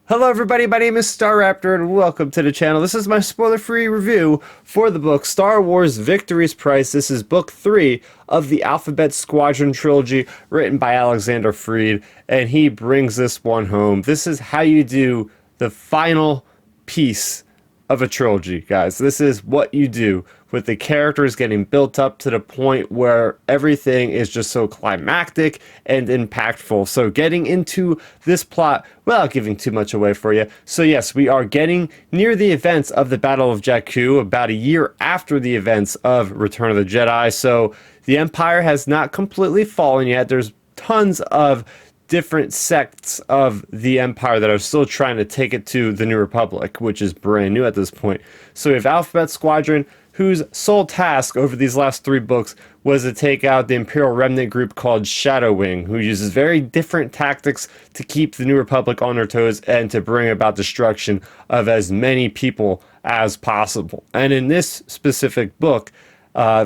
Hello everybody, my name is Starrapter and welcome to the channel. This is my spoiler-free review for the book Star Wars Victory's Price. This is book 3 of the Alphabet Squadron Trilogy written by Alexander Freed, and he brings this one home. This is how you do the final piece of a trilogy, guys. This is what you do with the characters getting built up to the point where everything is just so climactic and impactful. So getting into this plot without giving too much away for you. So yes, we are getting near the events of the Battle of Jakku, about a year after the events of Return of the Jedi. So the Empire has not completely fallen yet. There's tons of different sects of the Empire that are still trying to take it to the New Republic, which is brand new at this point. So we have Alphabet Squadron, whose sole task over these last 3 books was to take out the Imperial remnant group called Shadow Wing, who uses very different tactics to keep the New Republic on their toes and to bring about destruction of as many people as possible. And in this specific book,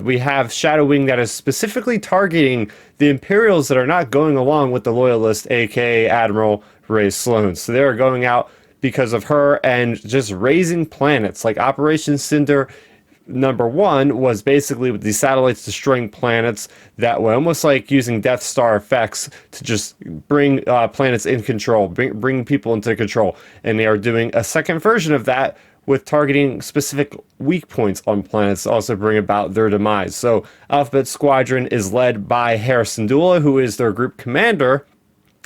we have Shadow Wing that is specifically targeting the Imperials that are not going along with the Loyalist, aka Admiral Ray Sloan. So they are going out because of her and just raising planets. Like Operation Cinder #1 was basically with these satellites destroying planets that way, almost like using Death Star effects to just bring planets in control, bring people into control. And they are doing a second version of that with targeting specific weak points on planets to also bring about their demise. So Alphabet Squadron is led by Harrison Dula, who is their group commander.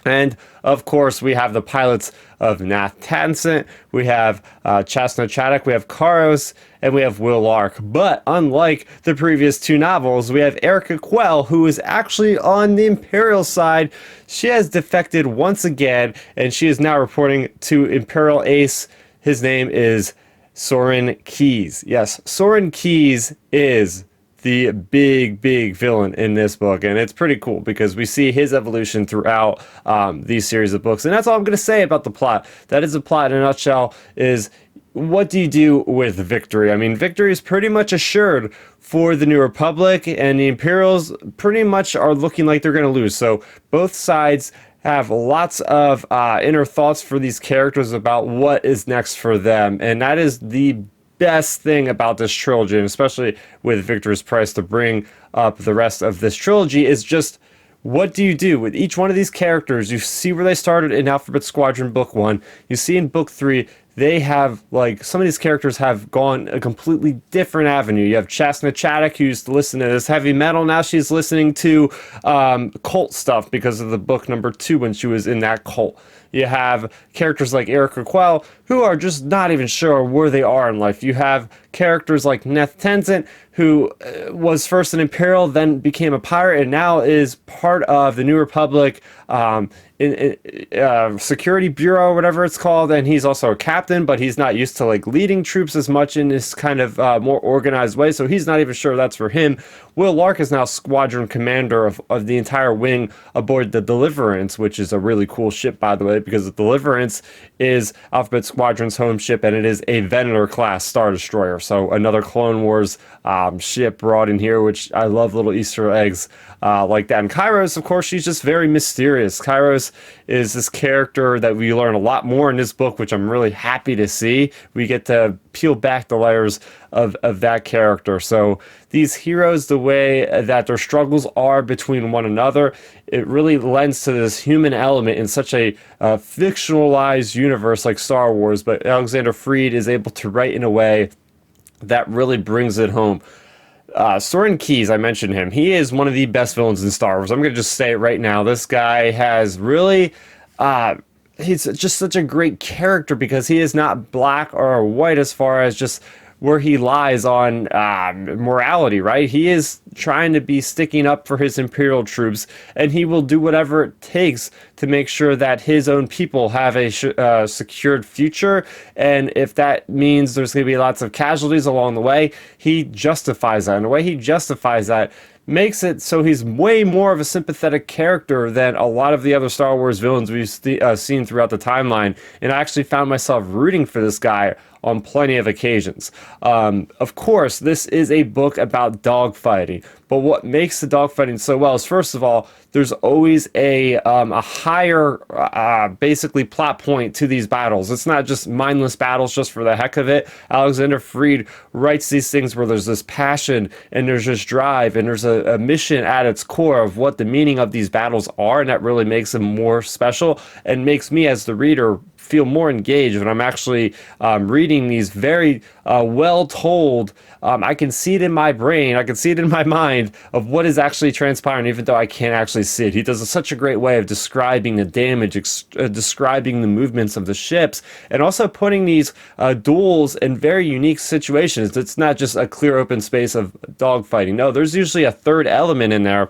And of course, we have the pilots of Nath Tansent, we have Chasna Chaddock, we have Karos, and we have Will Lark. But unlike the previous 2 novels, we have Erica Quell, who is actually on the Imperial side. She has defected once again, and she is now reporting to Imperial Ace. His name is Soren Keyes. Yes, Soren Keyes is the big villain in this book, and it's pretty cool because we see his evolution throughout these series of books. And that's all I'm going to say about the plot. That is the plot in a nutshell. Is what do you do with victory? I mean, victory is pretty much assured for the New Republic, and the Imperials pretty much are looking like they're going to lose. So both sides have lots of inner thoughts for these characters about what is next for them, and that is the best thing about this trilogy, and especially with Victor's Price to bring up the rest of this trilogy, is just what do you do with each one of these characters? You see where they started in Alphabet Squadron Book 1. You see in Book 3, they have, like, some of these characters have gone a completely different avenue. You have Chasna Chaddock, who used to listen to this heavy metal. Now she's listening to cult stuff because of the book #2 when she was in that cult. You have characters like Erica Quell, who are just not even sure where they are in life. You have characters like Nath Tansent, who was first an Imperial, then became a pirate, and now is part of the New Republic Security Bureau, whatever it's called, and he's also a captain, but he's not used to like leading troops as much in this kind of more organized way, so he's not even sure that's for him. Will Lark is now squadron commander of the entire wing aboard the Deliverance, which is a really cool ship, by the way, because the Deliverance is Alphabet Squadron's home ship, and it is a Venator class Star Destroyer, so another Clone Wars ship brought in here, which I love little Easter eggs like that. And Kairos, of course, she's just very mysterious. Kairos is this character that we learn a lot more in this book, which I'm really happy to see. We get to peel back the layers of that character. So these heroes, the way that their struggles are between one another, it really lends to this human element in such a fictionalized universe like Star Wars, but Alexander Freed is able to write in a way that really brings it home. Soren Keyes, I mentioned him. He is one of the best villains in Star Wars. I'm going to just say it right now. This guy has really... he's just such a great character because he is not black or white as far as just where he lies on morality, right? He is trying to be sticking up for his Imperial troops, and he will do whatever it takes to make sure that his own people have a secured future. And if that means there's going to be lots of casualties along the way, he justifies that. And the way he justifies that makes it so he's way more of a sympathetic character than a lot of the other Star Wars villains we've seen throughout the timeline. And I actually found myself rooting for this guy on plenty of occasions. Of course, this is a book about dogfighting, But what makes the dogfighting so well is, first of all, there's always a higher basically plot point to these battles. It's not just mindless battles just for the heck of it. Alexander Freed writes these things where there's this passion and there's this drive and there's a mission at its core of what the meaning of these battles are, and that really makes them more special and makes me as the reader feel more engaged when I'm actually reading these very well told. I can see it in my brain, I can see it in my mind of what is actually transpiring, even though I can't actually see it. He does such a great way of describing the damage, describing the movements of the ships, and also putting these duels in very unique situations. It's not just a clear open space of dogfighting. No, there's usually a third element in there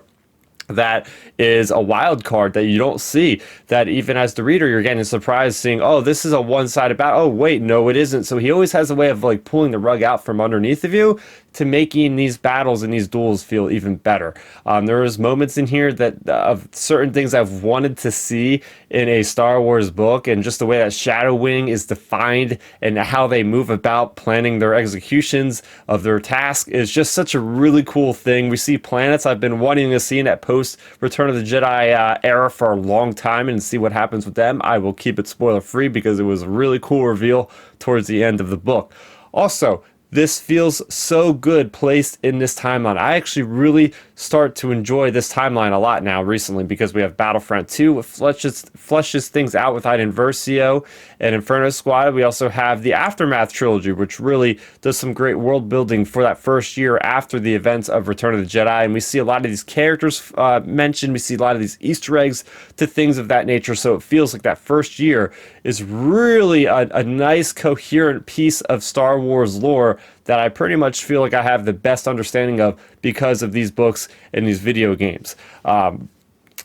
that is a wild card that you don't see, that even as the reader you're getting surprised seeing, oh, this is a one-sided battle, oh wait, no it isn't. So he always has a way of like pulling the rug out from underneath of you to making these battles and these duels feel even better. There was moments in here that of certain things I've wanted to see in a Star Wars book, and just the way that Shadow Wing is defined and how they move about planning their executions of their task is just such a really cool thing. We see planets I've been wanting to see in that post Return of the Jedi era for a long time and see what happens with them. I will keep it spoiler free because it was a really cool reveal towards the end of the book. Also, this feels so good placed in this timeline. I actually really start to enjoy this timeline a lot now recently because we have Battlefront 2, which fleshes things out with Iden Versio and Inferno Squad. We also have the Aftermath trilogy, which really does some great world building for that first year after the events of Return of the Jedi. And we see a lot of these characters mentioned. We see a lot of these Easter eggs to things of that nature. So it feels like that first year is really a nice, coherent piece of Star Wars lore that I pretty much feel like I have the best understanding of because of these books and these video games.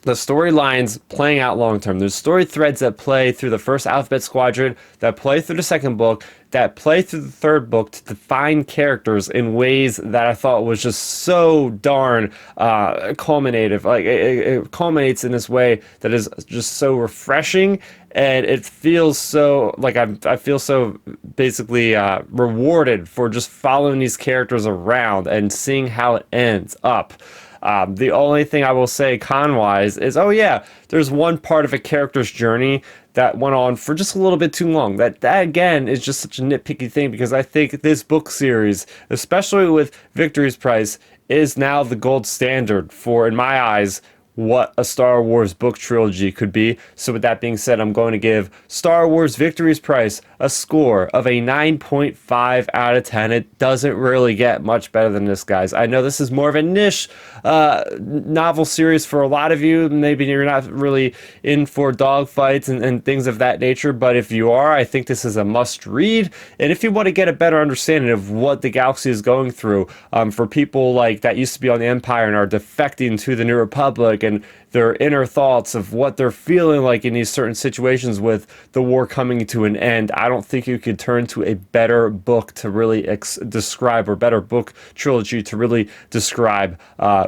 The storylines playing out long term. There's story threads that play through the first Alphabet Squadron, that play through the second book, that play through the third book to define characters in ways that I thought was just so darn culminative. Like it culminates in this way that is just so refreshing, and it feels so like I feel so basically rewarded for just following these characters around and seeing how it ends up. The only thing I will say con-wise is, oh yeah, there's one part of a character's journey that went on for just a little bit too long. That again is just such a nitpicky thing, because I think this book series, especially with Victory's Price, is now the gold standard for, in my eyes, what a Star Wars book trilogy could be. So with that being said, I'm going to give Star Wars Victory's Price a score of a 9.5 out of 10. It doesn't really get much better than this, guys. I know this is more of a niche novel series for a lot of you. Maybe you're not really in for dogfights and things of that nature, but if you are, I think this is a must read. And if you want to get a better understanding of what the galaxy is going through, for people like that used to be on the Empire and are defecting to the New Republic, and their inner thoughts of what they're feeling like in these certain situations with the war coming to an end, I don't think you could turn to a better book to really describe, or better book trilogy to really describe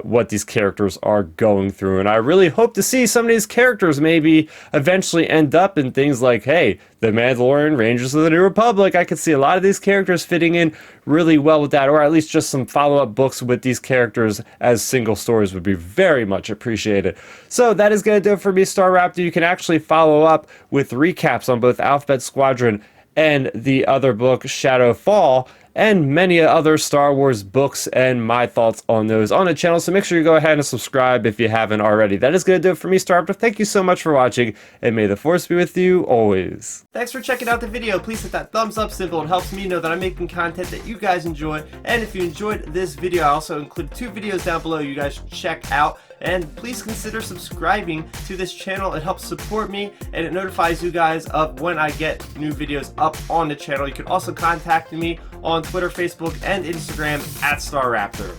what these characters are going through. And I really hope to see some of these characters maybe eventually end up in things like, hey, the Mandalorian, Rangers of the New Republic. I could see a lot of these characters fitting in really well with that, or at least just some follow-up books with these characters as single stories would be very much appreciated. So that is going to do it for me, Starrapter. You can actually follow up with recaps on both Alphabet Squadron and the other book, Shadow Fall, and many other Star Wars books and my thoughts on those on the channel. So make sure you go ahead and subscribe if you haven't already. That is going to do it for me, Starrapter. Thank you so much for watching, and may the Force be with you always. Thanks for checking out the video. Please hit that thumbs up symbol. It helps me know that I'm making content that you guys enjoy. And if you enjoyed this video, I also include 2 videos down below you guys should check out. And please consider subscribing to this channel. It helps support me, and it notifies you guys of when I get new videos up on the channel. You can also contact me on Twitter, Facebook, and Instagram at Starrapter.